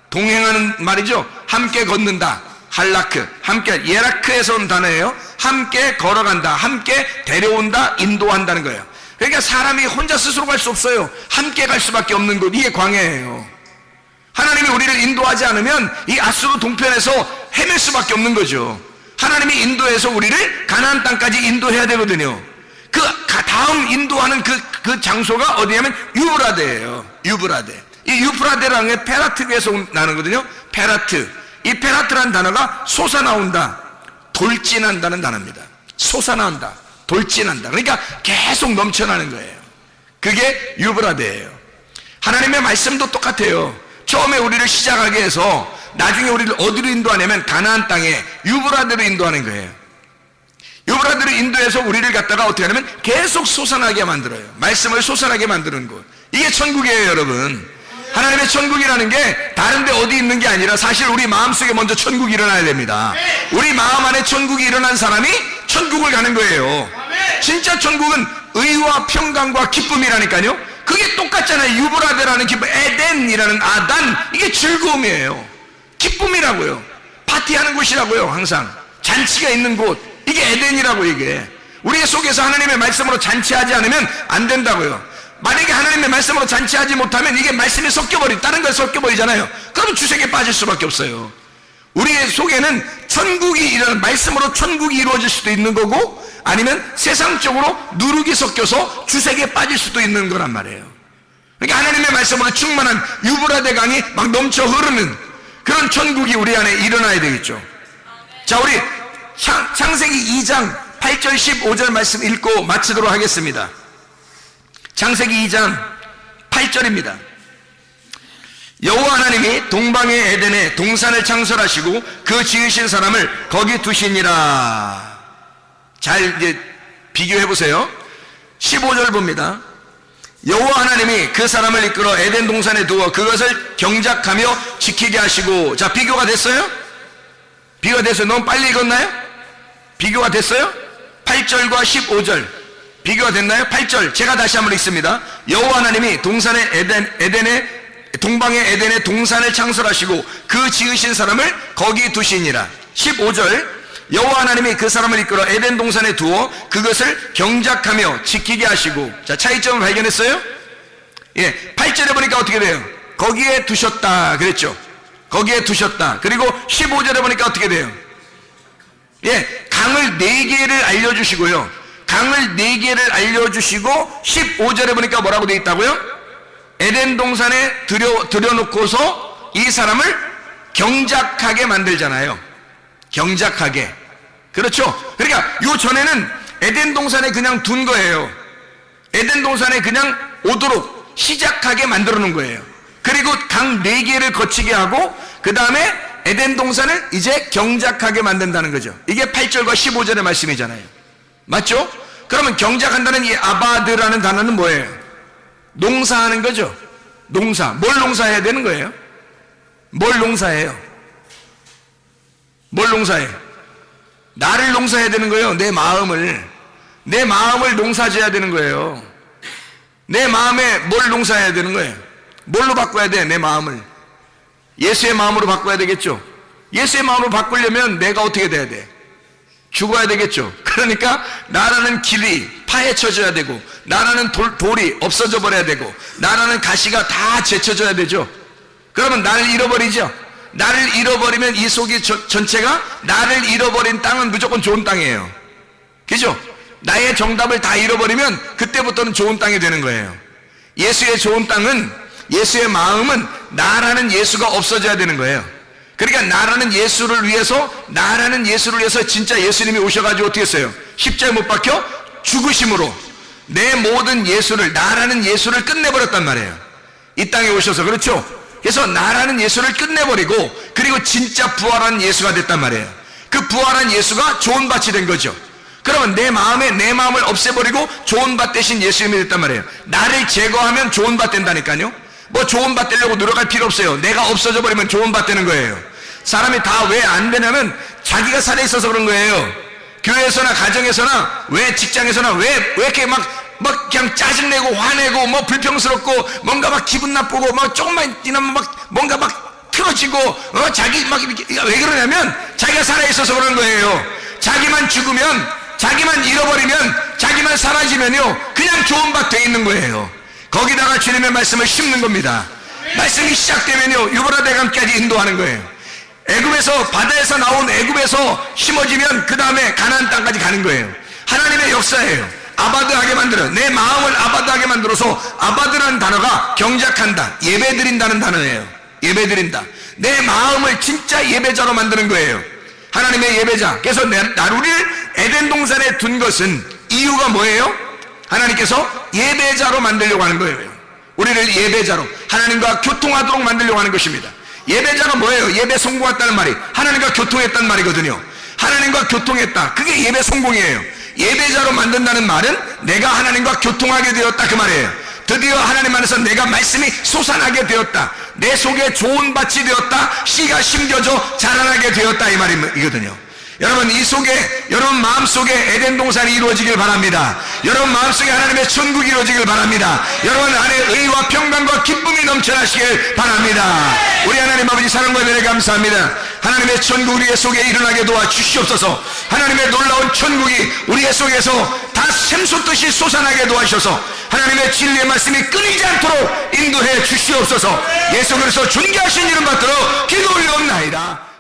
동행하는 말이죠. 함께 걷는다. 할라크. 함께, 예라크에서 온 단어예요. 함께 걸어간다. 함께 데려온다. 인도한다는 거예요. 그러니까 사람이 혼자 스스로 갈 수 없어요. 함께 갈 수밖에 없는 곳. 이게 광야예요. 하나님이 우리를 인도하지 않으면 이 아수르 동편에서 헤맬 수밖에 없는 거죠. 하나님이 인도해서 우리를 가나안 땅까지 인도해야 되거든요. 그 다음 인도하는 그 장소가 어디냐면 유브라데예요. 유브라데. 이 유브라데라는 게 페라트에서 나는거든요. 페라트. 이 페라트라는 단어가 솟아나온다, 돌진한다는 단어입니다. 솟아나온다, 돌진한다. 그러니까 계속 넘쳐나는 거예요. 그게 유브라데예요. 하나님의 말씀도 똑같아요. 처음에 우리를 시작하게 해서 나중에 우리를 어디로 인도하냐면 가나안 땅에 유브라데로 인도하는 거예요. 유브라데로 인도해서 우리를 갖다가 어떻게 하냐면 계속 솟아나게 만들어요. 말씀을 솟아나게 만드는 곳. 이게 천국이에요, 여러분. 하나님의 천국이라는 게 다른 데 어디 있는 게 아니라 사실 우리 마음속에 먼저 천국이 일어나야 됩니다. 우리 마음 안에 천국이 일어난 사람이 천국을 가는 거예요. 진짜 천국은 의와 평강과 기쁨이라니까요. 그게 똑같잖아요. 유브라데라는 기쁨, 에덴이라는 아단, 이게 즐거움이에요. 기쁨이라고요. 파티하는 곳이라고요. 항상 잔치가 있는 곳, 이게 에덴이라고. 이게 우리 속에서 하나님의 말씀으로 잔치하지 않으면 안 된다고요. 만약에 하나님의 말씀으로 잔치하지 못하면 이게 말씀이 다른 걸 섞여버리잖아요. 그러면 주색에 빠질 수밖에 없어요. 우리의 속에는 천국이 이런 말씀으로 천국이 이루어질 수도 있는 거고, 아니면 세상적으로 누룩이 섞여서 주색에 빠질 수도 있는 거란 말이에요. 그러니까 하나님의 말씀으로 충만한 유브라데 강이 막 넘쳐 흐르는 그런 천국이 우리 안에 일어나야 되겠죠. 자, 우리 창세기 2장 8절 15절 말씀 읽고 마치도록 하겠습니다. 창세기 2장 8절입니다. 여호와 하나님이 동방의 에덴에 동산을 창설하시고 그 지으신 사람을 거기 두시니라. 잘 이제 비교해 보세요. 15절 봅니다. 여호와 하나님이 그 사람을 이끌어 에덴 동산에 두어 그것을 경작하며 지키게 하시고. 자, 비교가 됐어요? 비교가 됐어요? 너무 빨리 읽었나요? 비교가 됐어요? 8절과 15절 비교가 됐나요? 8절 제가 다시 한번 읽습니다. 여호와 하나님이 동방의 에덴에 동산을 창설하시고 그 지으신 사람을 거기 두시니라. 15절 여호와 하나님이 그 사람을 이끌어 에덴 동산에 두어 그것을 경작하며 지키게 하시고. 자, 차이점을 발견했어요? 예, 8절에 보니까 어떻게 돼요? 거기에 두셨다 그랬죠. 거기에 두셨다. 그리고 15절에 보니까 어떻게 돼요? 예, 강을 4개를 알려주시고요. 강을 4개를 알려주시고 15절에 보니까 뭐라고 되어 있다고요? 에덴 동산에 들여놓고서 이 사람을 경작하게 만들잖아요. 경작하게. 그렇죠? 그러니까 요 전에는 에덴 동산에 그냥 둔 거예요. 에덴 동산에 그냥 오도록 시작하게 만들어 놓은 거예요. 그리고 강 4개를 거치게 하고 그 다음에 에덴 동산을 이제 경작하게 만든다는 거죠. 이게 8절과 15절의 말씀이잖아요. 맞죠? 그러면 경작한다는 이 아바드라는 단어는 뭐예요? 농사하는 거죠. 농사. 뭘 농사해야 되는 거예요? 뭘 농사해요? 뭘 농사해? 나를 농사해야 되는 거예요. 내 마음을 농사지어야 되는 거예요. 내 마음에 뭘 농사해야 되는 거예요? 뭘로 바꿔야 돼? 내 마음을 예수의 마음으로 바꿔야 되겠죠. 예수의 마음으로 바꾸려면 내가 어떻게 돼야 돼? 죽어야 되겠죠. 그러니까 나라는 길이 파헤쳐져야 되고, 나라는 돌이 없어져 버려야 되고, 나라는 가시가 다 제쳐져야 되죠. 그러면 나를 잃어버리죠. 나를 잃어버리면 이 속이 전체가, 나를 잃어버린 땅은 무조건 좋은 땅이에요. 그죠? 나의 정답을 다 잃어버리면 그때부터는 좋은 땅이 되는 거예요. 예수의 좋은 땅은, 예수의 마음은 나라는 예수가 없어져야 되는 거예요. 그러니까 나라는 예수를 위해서 진짜 예수님이 오셔가지고 어떻게 했어요? 십자가에 못 박혀 죽으심으로 내 모든 예수를, 나라는 예수를 끝내버렸단 말이에요. 이 땅에 오셔서. 그렇죠? 그래서 나라는 예수를 끝내버리고, 그리고 진짜 부활한 예수가 됐단 말이에요. 그 부활한 예수가 좋은 밭이 된 거죠. 그러면 내 마음을 없애버리고 좋은 밭 대신 예수님이 됐단 말이에요. 나를 제거하면 좋은 밭 된다니까요. 뭐 좋은 밭 되려고 노력할 필요 없어요. 내가 없어져 버리면 좋은 밭 되는 거예요. 사람이 다 왜 안 되냐면 자기가 살아있어서 그런 거예요. 교회에서나 가정에서나, 왜 직장에서나 왜 이렇게 막 그냥 짜증내고 화내고 뭐 불평스럽고 뭔가 막 기분 나쁘고 막 조금만 지나면 막 뭔가 막 틀어지고 자기 막 왜 그러냐면 자기가 살아있어서 그런 거예요. 자기만 죽으면, 자기만 잃어버리면, 자기만 사라지면요 그냥 좋은 밭 돼 있는 거예요. 거기다가 주님의 말씀을 심는 겁니다. 말씀이 시작되면요 유브라데 강까지 인도하는 거예요. 애굽에서, 바다에서 나온 애굽에서 심어지면 그 다음에 가나안 땅까지 가는 거예요. 하나님의 역사예요. 아바드하게 만들어, 내 마음을 아바드하게 만들어서, 아바드라는 단어가 경작한다, 예배드린다는 단어예요. 예배드린다. 내 마음을 진짜 예배자로 만드는 거예요. 하나님의 예배자. 그래서 우리를 에덴 동산에 둔 것은 이유가 뭐예요? 하나님께서 예배자로 만들려고 하는 거예요. 우리를 예배자로, 하나님과 교통하도록 만들려고 하는 것입니다. 예배자가 뭐예요? 예배 성공했다는 말이 하나님과 교통했다는 말이거든요. 하나님과 교통했다, 그게 예배 성공이에요. 예배자로 만든다는 말은 내가 하나님과 교통하게 되었다, 그 말이에요. 드디어 하나님 안에서 내가 말씀이 솟아나게 되었다, 내 속에 좋은 밭이 되었다, 씨가 심겨져 자라나게 되었다, 이 말이거든요. 여러분, 이 속에, 여러분 마음속에 에덴 동산이 이루어지길 바랍니다. 여러분 마음속에 하나님의 천국이 이루어지길 바랍니다. 여러분 안에 의와 평강과 기쁨이 넘쳐나시길 바랍니다. 우리 하나님 아버지 사랑과 은혜를 감사합니다. 하나님의 천국 우리의 속에 일어나게 도와주시옵소서. 하나님의 놀라운 천국이 우리의 속에서 다 샘솟듯이 솟아나게 도와주셔서 하나님의 진리의 말씀이 끊이지 않도록 인도해 주시옵소서. 예수 그리스도 존귀하신 이름 받들어 기도 올려옵나이다.